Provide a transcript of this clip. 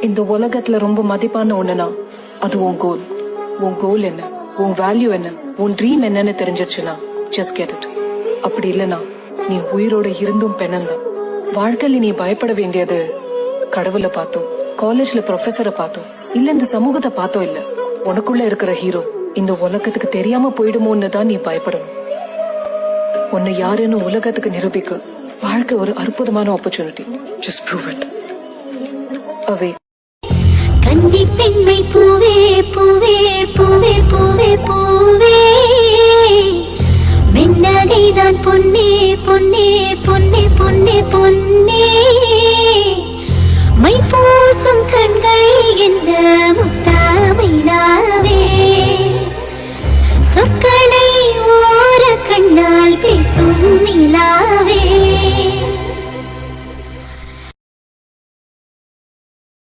இந்த உலகத்துல ரொம்ப மதிப்பான ஒண்ணுனா அது உன் கோல். உன் கோல் என்ன, உன் வேல்யூ என்ன, உன் ட்ரீம் என்னன்னு தெரிஞ்சிச்சுன்னா ஜஸ்ட் கெட் இட். அப்படி இல்லனா நீ உயிரோட இருந்தும் பெண்ணந்தான். வாழ்க்கையில நீ பயப்பட வேண்டியது கடவுளை பார்த்தோம், காலேஜ்ல ப்ரொஃபஸரை பார்த்தோம், இல்ல இந்த சமூகத்தை பார்த்தோம் இல்ல. உனக்குள்ள இருக்கிற ஹீரோ இந்த உலகத்துக்கு தெரியாம போயிடுமோன்னு தான் நீ பயப்படணும். உன்னை யாருன்னு உலகத்துக்கு நிரூபிக்க வாழ்க்கை ஒரு அற்புதமான ஆப்பர்ச்சுனிட்டி. Just prove it. அவே கன்னி பெண்மை பூவே பூவே பூவே பூவே பூவே, மென்னகைதான் பொன்னே பொன்னே பொன்னே பொன்னே பொன்னே, மை பூசும் கண்கள் என்ன முத்தாமைனாவே, சொற்களை ஓர கண்ணால் பேசும் நிலாவே.